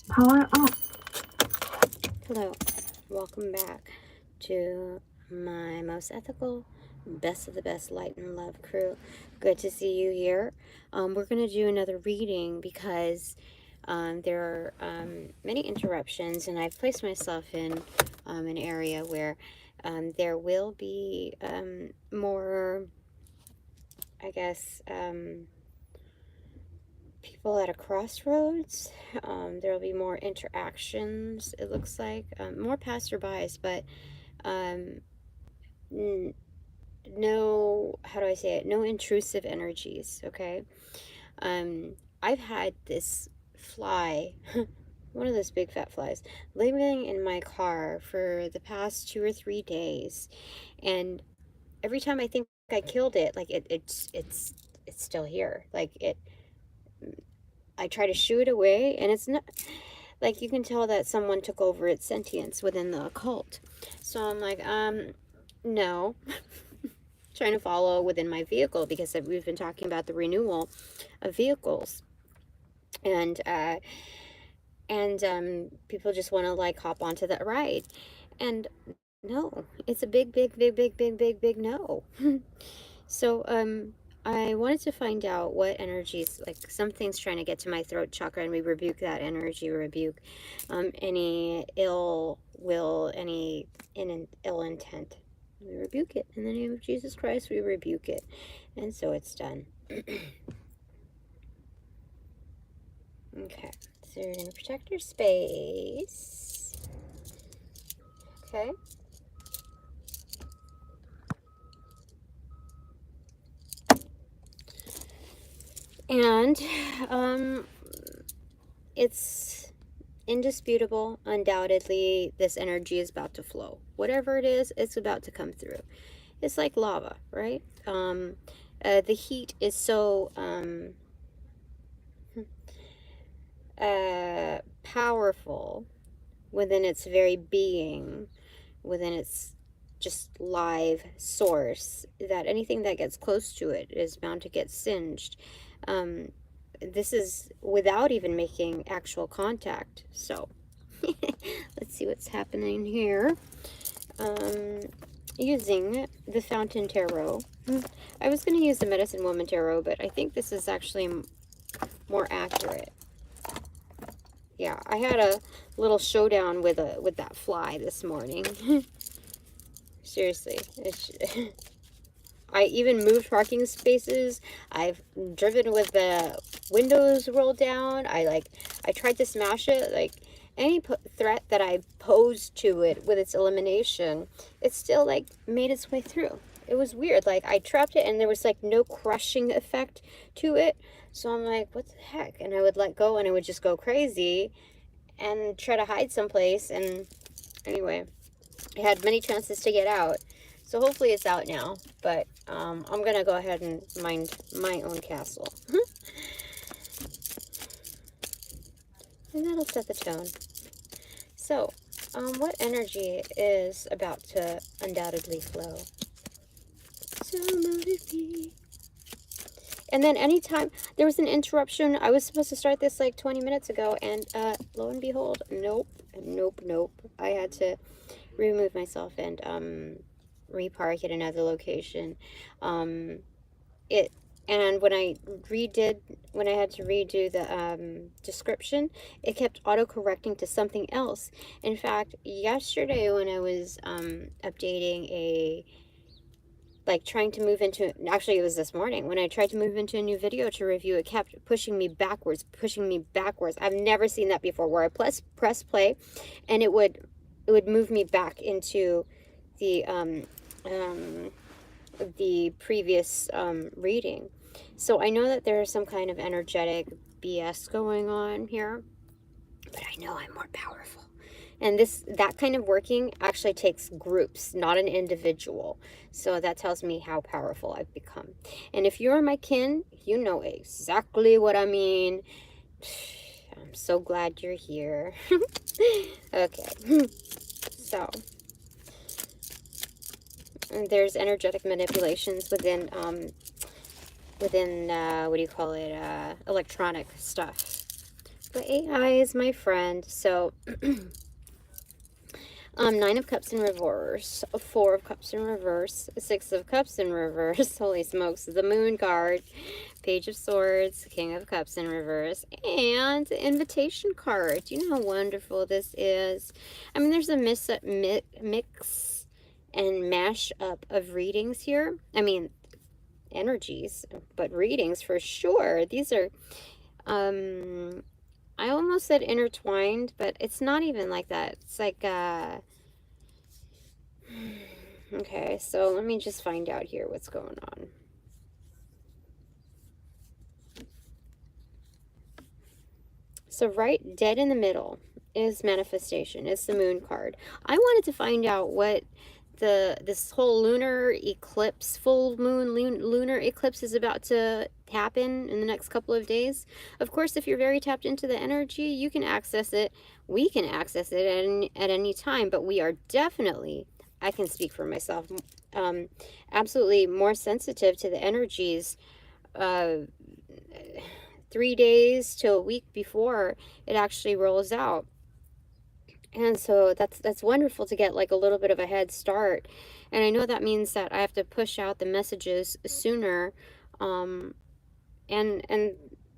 Power up. Hello, welcome back to my most ethical, best of the best light and love crew. Good to see you here. We're going to do another reading because there are many interruptions, and I've placed myself in an area where there will be more, I guess, people at a crossroads. There will be more interactions, it looks like, more passerbys, but no, how do I say it? No intrusive energies, okay? I've had this fly, one of those big fat flies, living in my car for the past 2 or 3 days, and every time I think I killed it, like it's still here. Like I try to shoo it away, and it's not, like, you can tell that someone took over its sentience within the occult. So I'm like, no. Trying to follow within my vehicle, because we've been talking about the renewal of vehicles, and people just want to like hop onto that ride, and no, it's a big no. So I wanted to find out what energies, like something's trying to get to my throat chakra, and we rebuke that energy. Rebuke any ill will, any ill intent. We rebuke it in the name of Jesus Christ. We rebuke it, and so it's done. Okay, so you're gonna protect your space. Okay. And it's indisputable, undoubtedly, this energy is about to flow. Whatever it is, it's about to come through. It's like lava, right? The heat is so powerful within its very being, within its just live source, that anything that gets close to it is bound to get singed. This is without even making actual contact. So let's see what's happening here. Using the Fountain Tarot. I was going to use the Medicine Woman Tarot, but I think this is actually more accurate. Yeah, I had a little showdown with that fly this morning. Seriously, I even moved parking spaces. I've driven with the windows rolled down. I tried to smash it. Like, any threat that I posed to it with its elimination, it still like made its way through. It was weird. Like, I trapped it and there was like no crushing effect to it. So I'm like, what the heck? And I would let go and it would just go crazy and try to hide someplace. And anyway, I had many chances to get out. So hopefully it's out now. But I'm going to go ahead and mind my own castle. And that'll set the tone. So, what energy is about to undoubtedly flow? So motivate. And then anytime there was an interruption, I was supposed to start this like 20 minutes ago, and lo and behold, nope. I had to remove myself and repark at another location. And when I had to redo the description, it kept auto-correcting to something else. In fact, yesterday when I was updating trying to move into, actually it was this morning, when I tried to move into a new video to review, it kept pushing me backwards. I've never seen that before, where I press play, and it would move me back into the previous reading. So I know that there is some kind of energetic BS going on here, but I know I'm more powerful. And that kind of working actually takes groups, not an individual. So that tells me how powerful I've become. And if you're my kin, you know exactly what I mean. I'm so glad you're here. Okay. So there's energetic manipulations within what do you call it, electronic stuff. But AI is my friend. So, Nine of Cups in reverse, Four of Cups in reverse, Six of Cups in reverse. Holy smokes! The Moon card, Page of Swords, King of Cups in reverse, and the Invitation card. Do you know how wonderful this is? I mean, there's a mix and mash up of readings here. I mean, energies, but readings for sure. These are, I almost said intertwined, but it's not even like that. It's like, okay, so let me just find out here what's going on. So right dead in the middle is manifestation. It's the Moon card. I wanted to find out what this whole lunar eclipse, full moon lunar eclipse is about to happen in the next couple of days. Of course, if you're very tapped into the energy, you can access it. We can access it at any time, but we are definitely, I can speak for myself, absolutely more sensitive to the energies 3 days to a week before it actually rolls out. And so that's wonderful to get like a little bit of a head start. And I know that means that I have to push out the messages sooner. And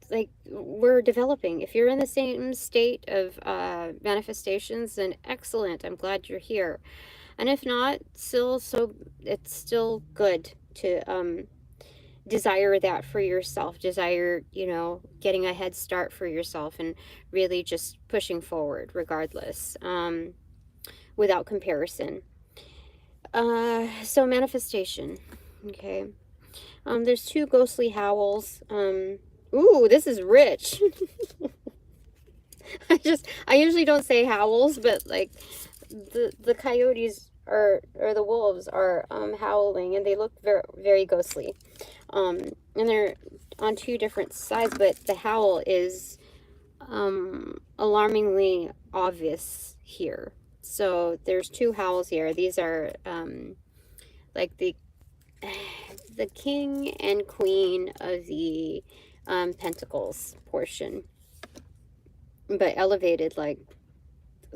like we're developing. If you're in the same state of manifestations, then excellent. I'm glad you're here. And if not, it's still good to desire that for yourself, desire, you know, getting a head start for yourself and really just pushing forward regardless, without comparison. So manifestation, okay. There's two ghostly howls. Ooh, this is rich. I usually don't say howls, but like the coyotes or the wolves are howling, and they look very, very ghostly. And they're on two different sides, but the howl is alarmingly obvious here. So there's two howls here. These are like the king and queen of the pentacles portion, but elevated like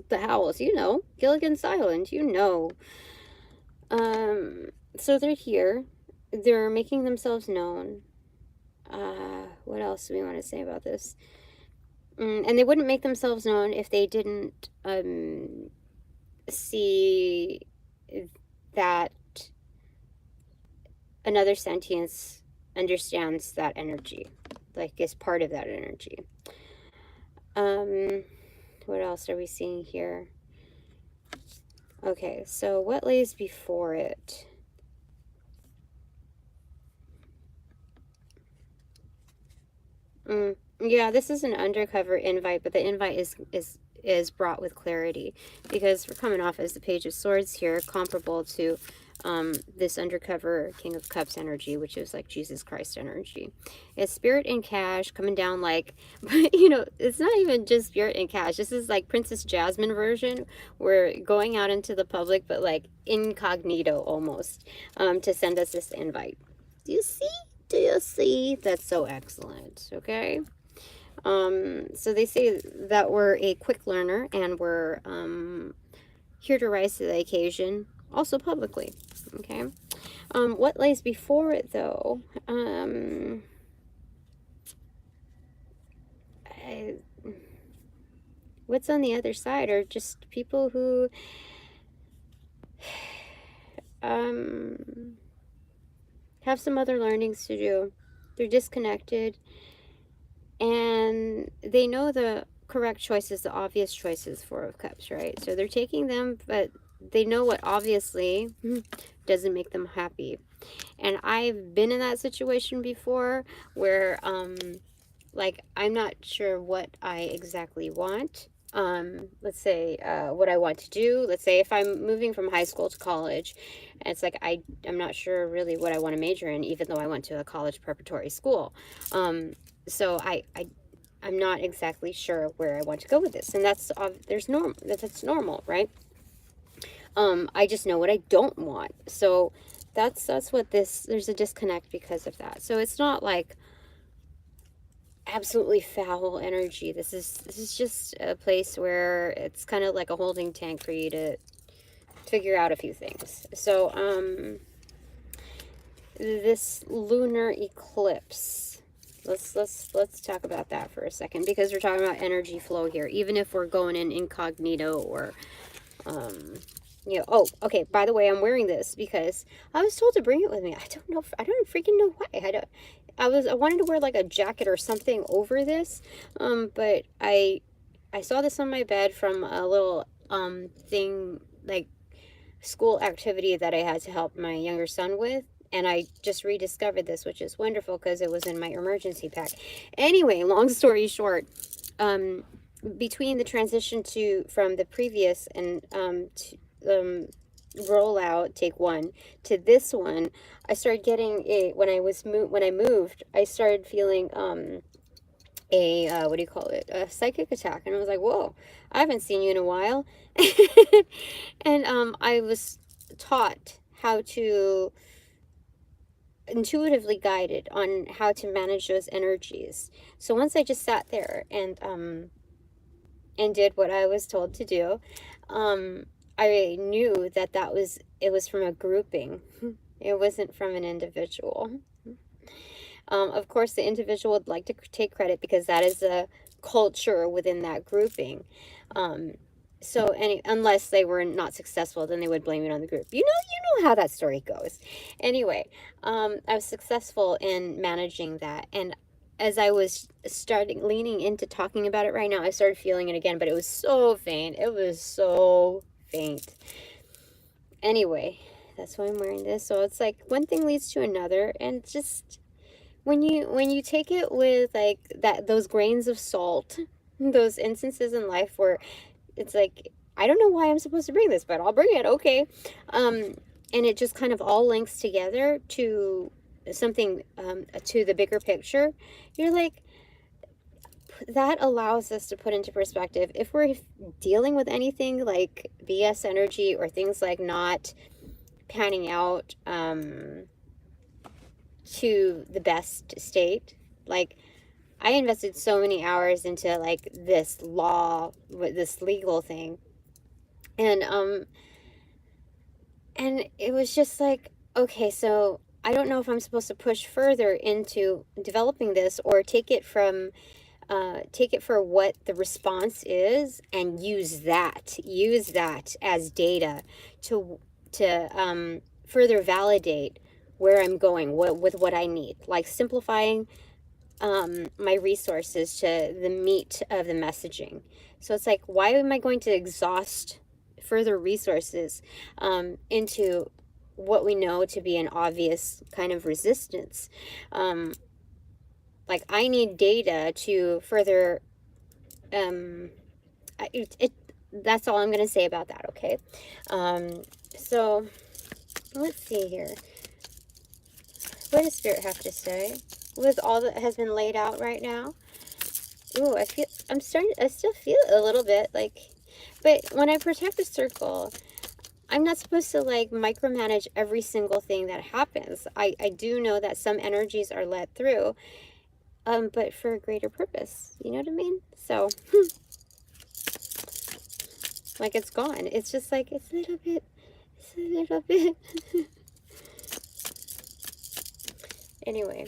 the howls, you know, Gilligan's Island, you know. So they're here. They're making themselves known. What else do we want to say about this? And they wouldn't make themselves known if they didn't see that another sentience understands that energy, like is part of that energy. What else are we seeing here? Okay, so what lays before it? Yeah, this is an undercover invite, but the invite is brought with clarity because we're coming off as the Page of Swords here, comparable to this undercover King of Cups energy, which is like Jesus Christ energy. It's spirit and cash coming down like, you know, it's not even just spirit and cash. This is like Princess Jasmine version. We're going out into the public, but like incognito almost, to send us this invite. Do you see? Do you see? That's so excellent. Okay. So they say that we're a quick learner and we're here to rise to the occasion, also publicly. Okay. What lays before it though? What's on the other side are just people who have some other learnings to do. They're disconnected and they know the correct choices, the obvious choices, Four of Cups, right? So they're taking them, but they know what obviously doesn't make them happy. And I've been in that situation before where like I'm not sure what I exactly want. Let's say what I want to do. Let's say if I'm moving from high school to college, and it's like I'm not sure really what I want to major in, even though I went to a college preparatory school. So I'm not exactly sure where I want to go with this, and that's normal, right? I just know what I don't want. So that's what there's a disconnect because of that. So it's not like absolutely foul energy. This is just a place where it's kind of like a holding tank for you to figure out a few things. So, this lunar eclipse. Let's talk about that for a second, because we're talking about energy flow here. Even if we're going in incognito, or you know, oh, okay, by the way, I'm wearing this because I was told to bring it with me. I don't know, I don't freaking know why. I wanted to wear like a jacket or something over this, but I saw this on my bed from a little thing, like school activity that I had to help my younger son with. And I just rediscovered this, which is wonderful because it was in my emergency pack. Anyway, long story short, between the transition from the previous and rollout take one to this one, I started getting when I moved, I started feeling what do you call it, a psychic attack, and I was like, whoa, I haven't seen you in a while. And I was taught how to intuitively guided on how to manage those energies. So once I just sat there and did what I was told to do, I knew that it was from a grouping. It wasn't from an individual. Of course, the individual would like to take credit because that is a culture within that grouping. So unless they were not successful, then they would blame it on the group. You know how that story goes. Anyway, I was successful in managing that, and as I was leaning into talking about it right now, I started feeling it again, but it was so faint. It was so faint. Anyway, that's why I'm wearing this. So it's like one thing leads to another, and just when you take it with like those grains of salt, those instances in life where it's like, I don't know why I'm supposed to bring this, but I'll bring it, okay. And it just kind of all links together to something, to the bigger picture. You're like, that allows us to put into perspective, if we're dealing with anything like BS energy or things like not panning out to the best state. Like, I invested so many hours into like this legal thing, and it was just like, okay, so I don't know if I'm supposed to push further into developing this, or take it for what the response is and use that as data to further validate where I'm going with what I need, like simplifying my resources to the meat of the messaging. So it's like, why am I going to exhaust further resources into what we know to be an obvious kind of resistance? Like, I need data to further that's all I'm going to say about that, okay? So let's see here. What does Spirit have to say with all that has been laid out right now? Ooh, I still feel it a little bit, like, but when I protect the circle, I'm not supposed to like micromanage every single thing that happens. I do know that some energies are let through, but for a greater purpose, you know what I mean? So, like, it's gone. It's just like, it's a little bit. Anyway,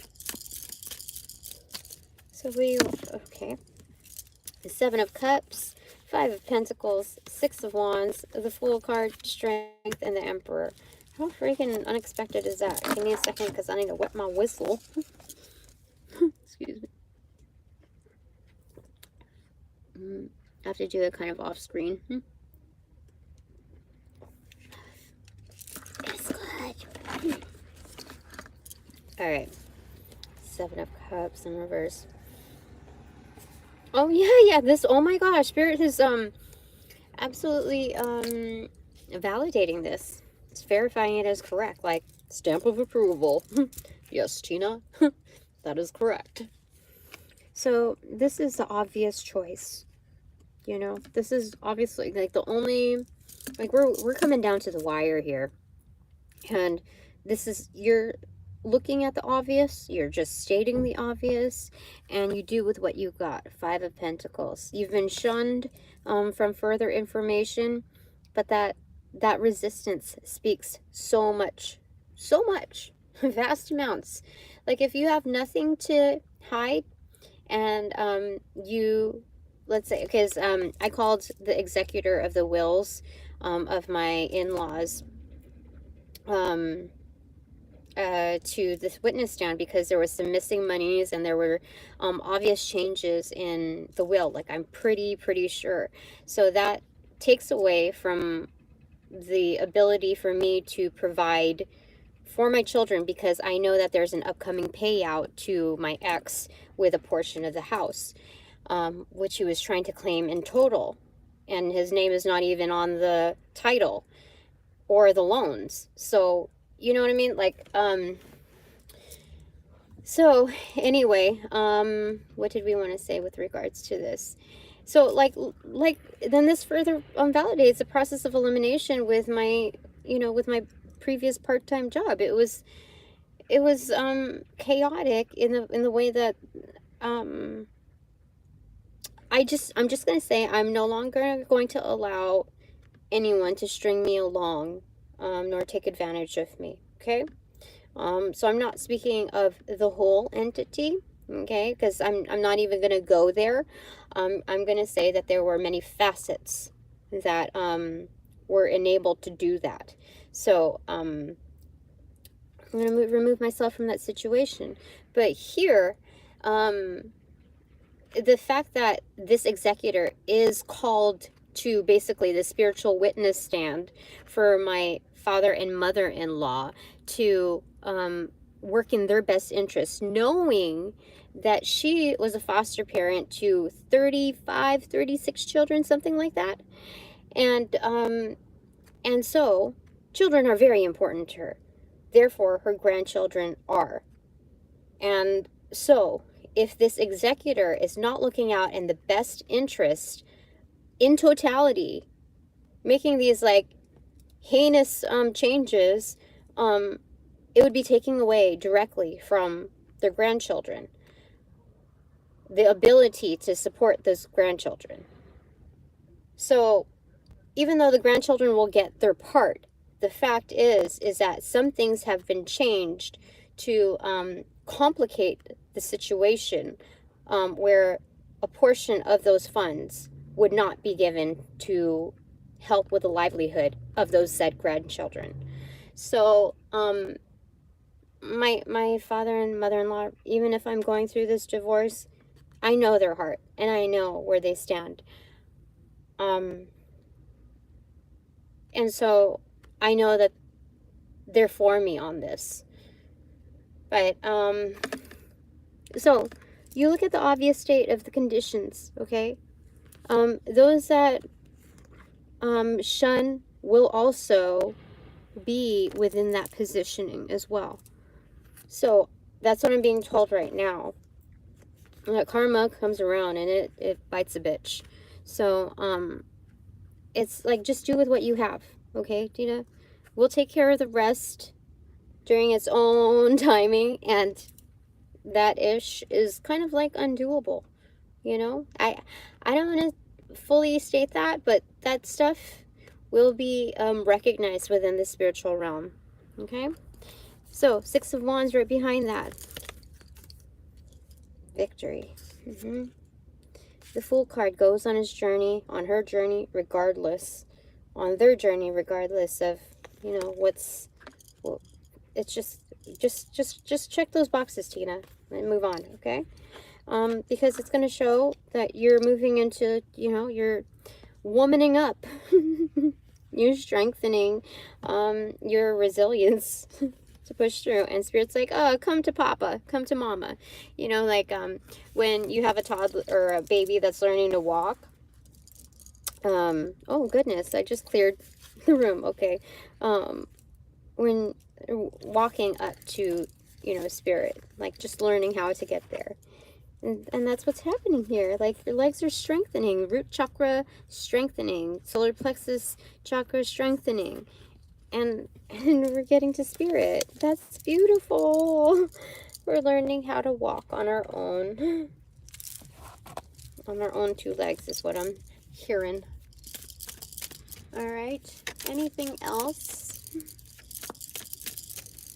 so okay. The Seven of Cups, Five of Pentacles, Six of Wands, the Fool card, Strength, and the Emperor. How freaking unexpected is that? Give me a second because I need to wet my whistle. Excuse me. I have to do it kind of off screen. It's good. Alright. Seven of Cups in reverse. Oh yeah, this, oh my gosh, Spirit is absolutely validating this. It's verifying it as correct, like stamp of approval. Yes, Tina. That is correct. So this is the obvious choice. You know, this is obviously like the only, like, we're coming down to the wire here. And this is, you're looking at the obvious, you're just stating the obvious, and you do with what you got. Five of Pentacles. You've been shunned from further information, but that resistance speaks so much, vast amounts. Like if you have nothing to hide, and you, let's say, because I called the executor of the wills of my in-laws to this witness stand, because there was some missing monies and there were obvious changes in the will. Like I'm pretty sure. So that takes away from the ability for me to provide for my children, because I know that there's an upcoming payout to my ex with a portion of the house, which he was trying to claim in total. And his name is not even on the title or the loans. So, you know what I mean? Like, so anyway, what did we want to say with regards to this? So like then this further validates the process of elimination with my, with my previous part-time job. It was chaotic in the way that I'm just going to say I'm no longer going to allow anyone to string me along, nor take advantage of me. Okay. So I'm not speaking of the whole entity, okay, because I'm not even going to go there. I'm going to say that there were many facets that were enabled to do that. So I'm going to remove myself from that situation. But here, the fact that this executor is called to basically the spiritual witness stand for my father and mother-in-law to work in their best interest, knowing that she was a foster parent to 36 children, something like that. And so children are very important to her. Therefore, her grandchildren are. And so if this executor is not looking out in the best interest in totality, making these like heinous changes, it would be taking away directly from their grandchildren the ability to support those grandchildren. So even though the grandchildren will get their part, the fact is that some things have been changed to complicate the situation, where a portion of those funds would not be given to help with the livelihood of those said grandchildren. So my father and mother-in-law, even if I'm going through this divorce, I know their heart and I know where they stand. And so I know that they're for me on this. But so you look at the obvious state of the conditions, okay? Those that shun will also be within that positioning as well. So that's what I'm being told right now. That karma comes around and it bites a bitch. So it's like, just do with what you have, okay, Dina? We'll take care of the rest during its own timing, and that ish is kind of like undoable, you know? I don't want to fully state that, but that stuff will be recognized within the spiritual realm, okay? So, Six of Wands right behind that. Victory. The Fool card goes on his journey, on her journey, regardless, on their journey, regardless of, you know, what's, well, it's just check those boxes, Tina, and move on, okay? Because it's going to show that you're moving into, you know, you're womaning up. You're strengthening your resilience to push through. And Spirit's like, oh, come to Papa, come to Mama. You know, like when you have a toddler or a baby that's learning to walk. Oh, goodness, I just cleared the room. Okay. When walking up to, you know, Spirit, like just learning how to get there. And that's what's happening here. Like your legs are strengthening, root chakra strengthening, solar plexus chakra strengthening. and we're getting to spirit. That's beautiful. We're learning how to walk on our own. On our own two legs is what I'm hearing. All right. Anything else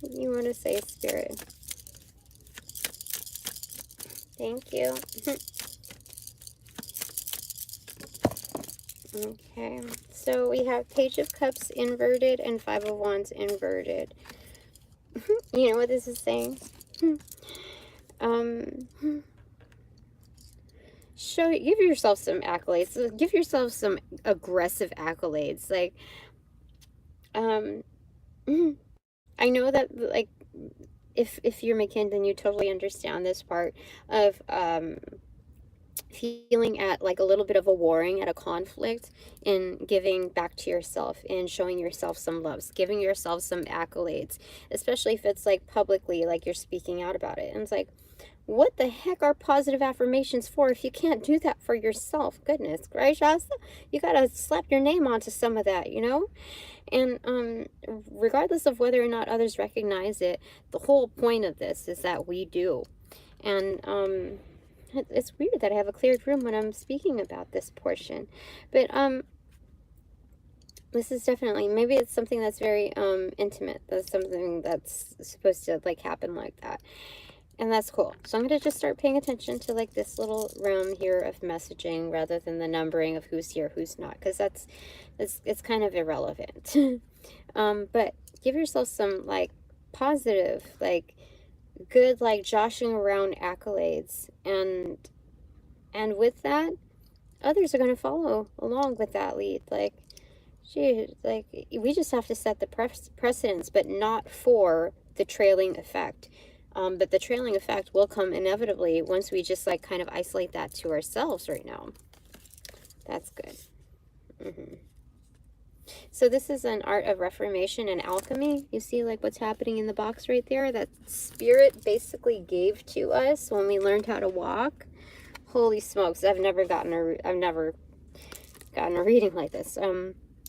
you want to say, spirit? Thank you. Okay, so we have Page of Cups inverted and Five of Wands inverted. You know what this is saying? Give yourself some accolades. Give yourself some aggressive accolades. Like, I know that, like, if you're McKin, then you totally understand this part of feeling at like a little bit of a warring, at a conflict, and giving back to yourself and showing yourself some loves, giving yourself some accolades, especially if it's like publicly, like you're speaking out about it. And it's like, what the heck are positive affirmations for if you can't do that for yourself? Goodness gracious, you gotta slap your name onto some of that, you know? And regardless of whether or not others recognize it, the whole point of this is that we do. And it's weird that I have a cleared room when I'm speaking about this portion, but this is definitely, maybe it's something that's very intimate. That's something that's supposed to like happen like that, and that's cool. So I'm gonna just start paying attention to like this little realm here of messaging rather than the numbering of who's here, who's not, because it's kind of irrelevant. But give yourself some like positive, like good, like joshing around accolades, and with that, others are going to follow along with that lead. Like, gee, like we just have to set the precedence, but not for the trailing effect. But the trailing effect will come inevitably once we just like kind of isolate that to ourselves right now. That's good. So this is an art of reformation and alchemy. You see like what's happening in the box right there? That spirit basically gave to us when we learned how to walk. Holy smokes, I've never gotten a reading like this.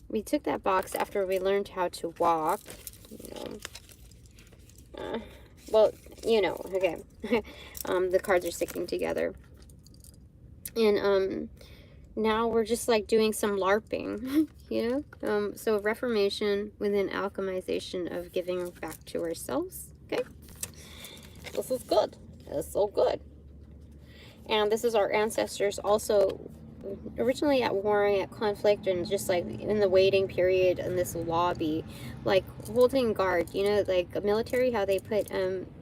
We took that box after we learned how to walk, you know. Well, you know, okay. The cards are sticking together. And now we're just like doing some LARPing, you know? So reformation within alchemization of giving back to ourselves, okay? This is good. It's so good. And this is our ancestors also originally at war, at conflict, and just like in the waiting period in this lobby, like holding guard, you know, like a military, how they put,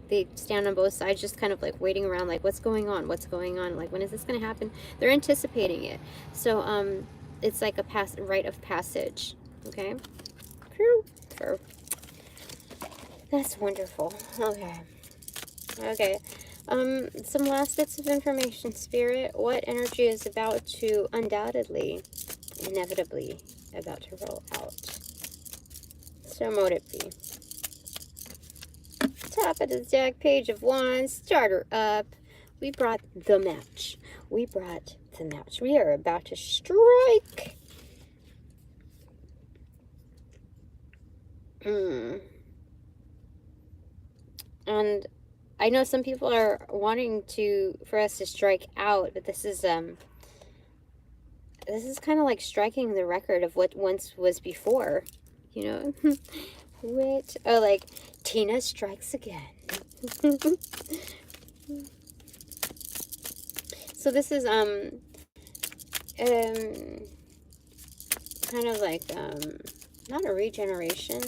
they stand on both sides, just kind of like waiting around, like what's going on, like when is this going to happen? They're anticipating it. So it's like a rite of passage. Okay. That's wonderful. Okay. Some last bits of information, Spirit. What energy is about to undoubtedly, inevitably, about to roll out? So mote it be. Top of the deck, Page of Wands, starter up. We brought the match. We brought the match. We are about to strike. And I know some people are wanting for us to strike out, but this is kind of like striking the record of what once was before, you know. Like Tina strikes again. So this is kind of like not a regeneration,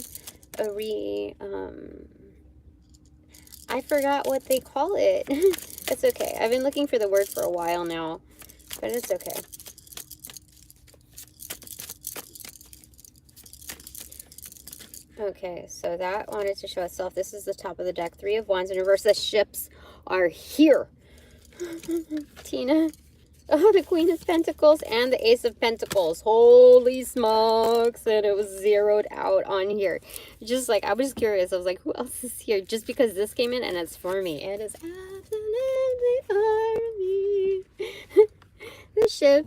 I forgot what they call it. It's okay. I've been looking for the word for a while now, but it's okay. Okay, so that wanted to show itself. This is the top of the deck. 3 of Wands in reverse. The ships are here. Tina. Oh, the Queen of Pentacles and the Ace of Pentacles. Holy smokes. And it was zeroed out on here. Just like, I was curious. I was like, who else is here? Just because this came in and it's for me. It is absolutely for me. The ship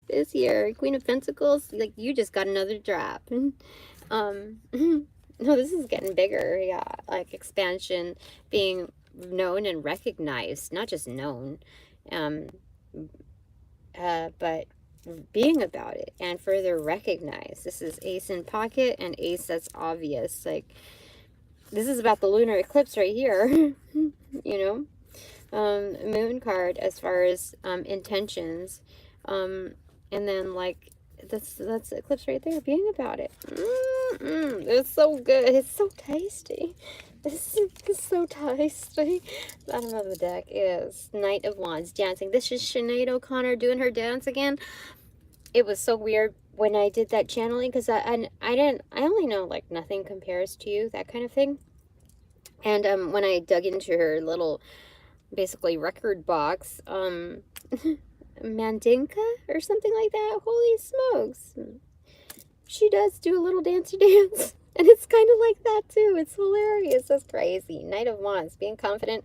is here. Queen of Pentacles. Like, you just got another drop. No, this is getting bigger. Yeah, like expansion, being known and recognized, not just known, um, but being about it and further recognized. This is ace in pocket and ace that's obvious. Like, this is about the lunar eclipse right here, you know? Moon card as far as intentions, and then like that's eclipse right there, being about it. It's so good, it's so tasty. This is so tasty. Bottom of the deck is Knight of Wands, dancing. This is Sinead O'Connor doing her dance again. It was so weird when I did that channeling, because I only know like nothing compares to you, that kind of thing. And when I dug into her little basically record box, Mandinka or something like that, holy smokes, she does do a little dancey dance, and it's kind of like that too. It's hilarious. That's crazy. Knight of Wands, being confident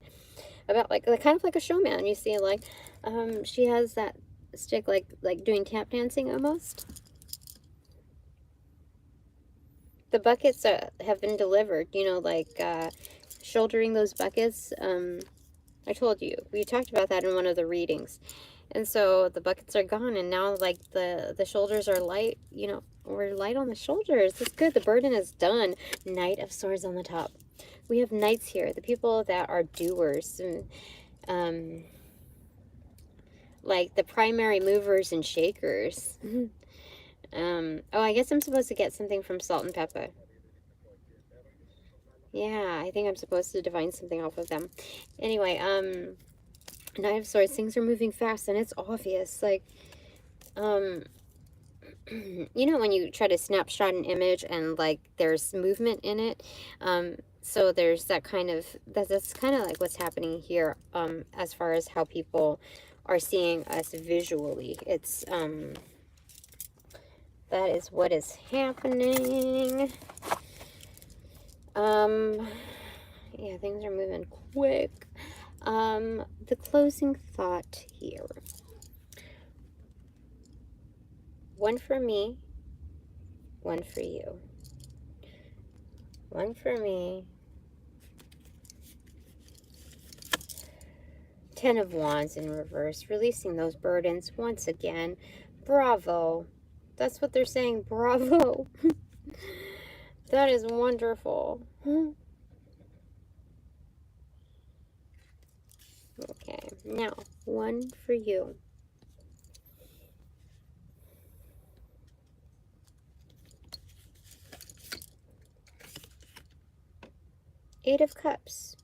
about like kind of like a showman. You see, like she has that stick, like doing tap dancing almost. The buckets have been delivered, you know, like shouldering those buckets. I told you, we talked about that in one of the readings. And so the buckets are gone, and now like the shoulders are light, you know, we're light on the shoulders. That's good. The burden is done. Knight of Swords on the top. We have knights here, the people that are doers, and like the primary movers and shakers. Oh, I guess I'm supposed to get something from Salt and Pepper. Yeah, I think I'm supposed to divine something off of them. Anyway, Knight of Swords, things are moving fast, and it's obvious. Like, you know when you try to snapshot an image and, like, there's movement in it? So there's that kind of, that's kind of like what's happening here, as far as how people are seeing us visually. It's, that is what is happening. Yeah, things are moving quick. The closing thought here. One for me, one for you. One for me. 10 of Wands in reverse, releasing those burdens once again. Bravo. That's what they're saying. Bravo. That is wonderful. Okay, now, one for you. Eight of Cups.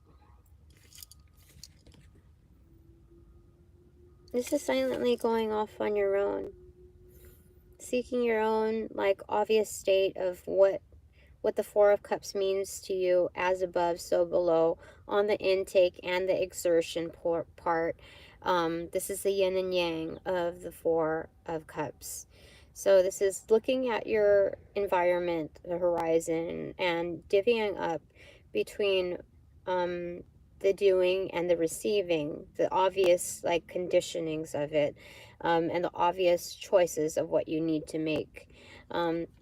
This is silently going off on your own. Seeking your own, like, obvious state of what the Four of Cups means to you, as above, so below, on the intake and the exertion part. This is the yin and yang of the Four of Cups. So this is looking at your environment, the horizon, and divvying up between the doing and the receiving, the obvious, like, conditionings of it, and the obvious choices of what you need to make.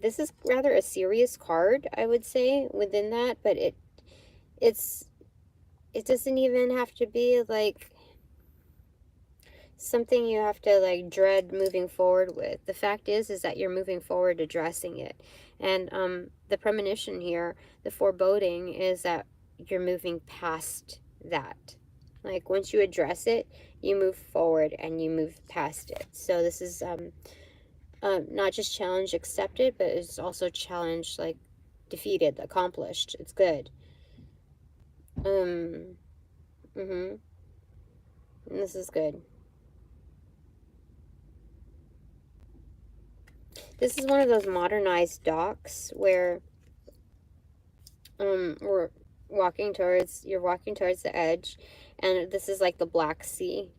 This is rather a serious card, I would say, within that, but it doesn't even have to be like something you have to like dread moving forward with. The fact is that you're moving forward, addressing it. And the premonition here, the foreboding, is that you're moving past that. Like, once you address it, you move forward and you move past it. So this is not just challenge accepted, but it's also challenge, like, defeated, accomplished. It's good. And this is good. This is one of those modernized docks where you're walking towards the edge, and this is like the Black Sea.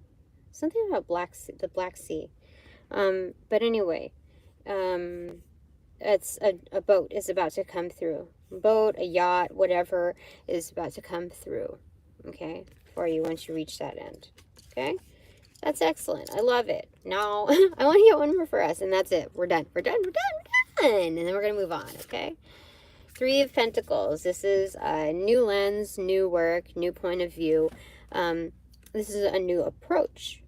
Something about the Black Sea. But anyway, it's a boat is about to come through. Boat, a yacht, whatever is about to come through, okay, for you once you reach that end, okay? That's excellent. I love it. Now, I want to get one more for us, and that's it. We're done. We're done. And then we're going to move on, okay? Three of Pentacles. This is a new lens, new work, new point of view. This is a new approach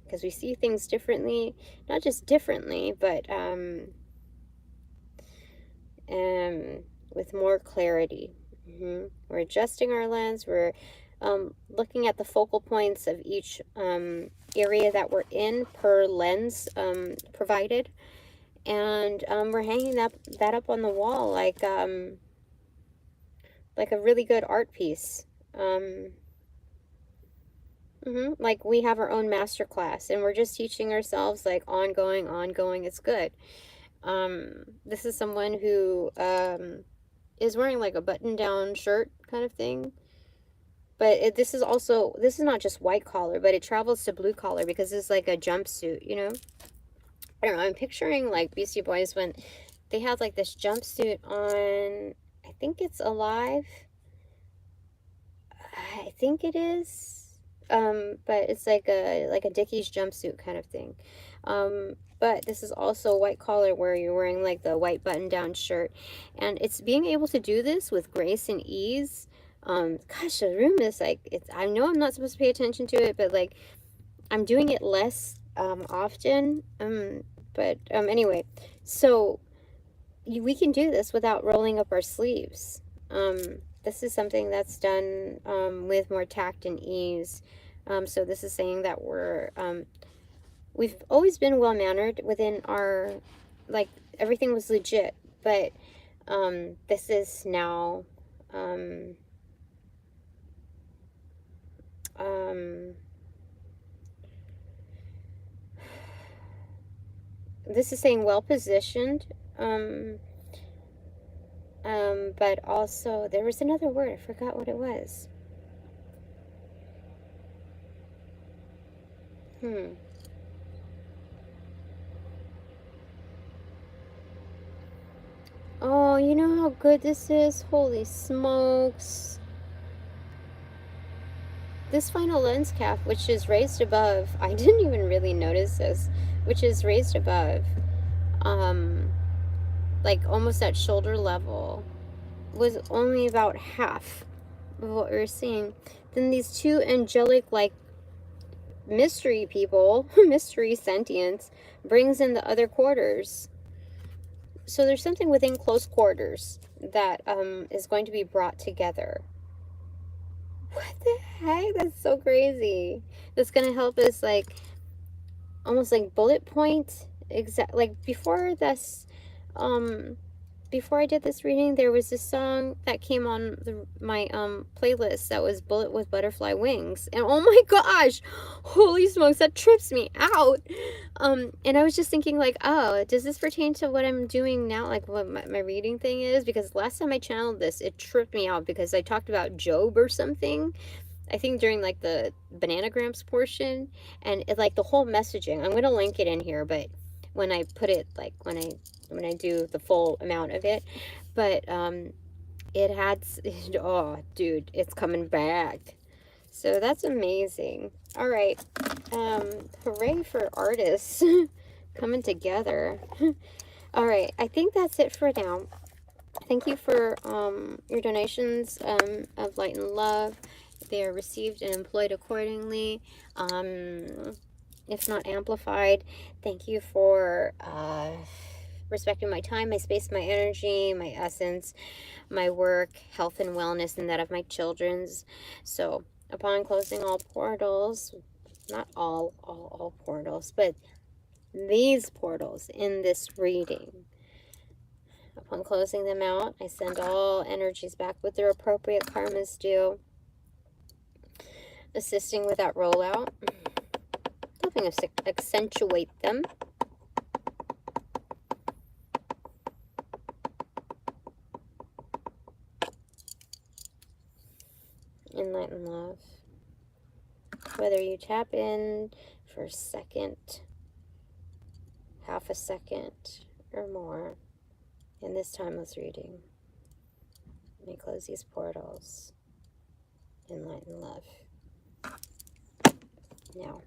because we see things differently, not just differently, but with more clarity. We're adjusting our lens. We're looking at the focal points of each area that we're in per lens provided. And we're hanging that up on the wall like a really good art piece. Like we have our own master class, and we're just teaching ourselves like ongoing. It's good. This is someone who is wearing like a button-down shirt kind of thing. But this is not just white collar, but it travels to blue collar because it's like a jumpsuit, you know? I don't know, I'm picturing like Beastie Boys when they had like this jumpsuit on, I think it's Alive. I think it is. But it's like a Dickies jumpsuit kind of thing. But this is also white collar where you're wearing like the white button-down shirt. And it's being able to do this with grace and ease. Gosh, the room is like, I know I'm not supposed to pay attention to it, but like I'm doing it less often. Anyway, so we can do this without rolling up our sleeves. This is something that's done with more tact and ease. So this is saying that we've always been well-mannered within our, like, everything was legit, but this is now this is saying well-positioned, but also there was another word, I forgot what it was. Oh, you know how good this is? Holy smokes. This final lens cap, which is raised above, I didn't even really notice this, which is raised above, like almost at shoulder level, was only about half of what we were seeing. Then these two angelic, like, mystery people, mystery sentience, brings in the other quarters. So there's something within close quarters that is going to be brought together. What the heck? That's so crazy. That's going to help us, like, almost like bullet point. Like, before this, before I did this reading, there was this song that came on my playlist that was Bullet with Butterfly Wings. And oh my gosh, holy smokes, that trips me out. And I was just thinking like, oh, does this pertain to what I'm doing now? Like what my reading thing is? Because last time I channeled this, it tripped me out because I talked about Job or something. I think during like the Bananagrams portion, and it, like the whole messaging, I'm going to link it in here, but when I put it, like when I do the full amount of it, but it had, oh dude, it's coming back. So that's amazing. All right, hooray for artists coming together. All right, I think that's it for now. Thank you for your donations of light and love. They are received and employed accordingly, if not amplified. Thank you for respecting my time, my space, my energy, my essence, my work, health and wellness, and that of my children's. So upon closing all portals, not all portals, but these portals in this reading, upon closing them out, I send all energies back with their appropriate karmas due, assisting with that rollout, helping us accentuate them. In light and love. Whether you tap in for a second, half a second, or more in this timeless reading, may close these portals in light and love. Now.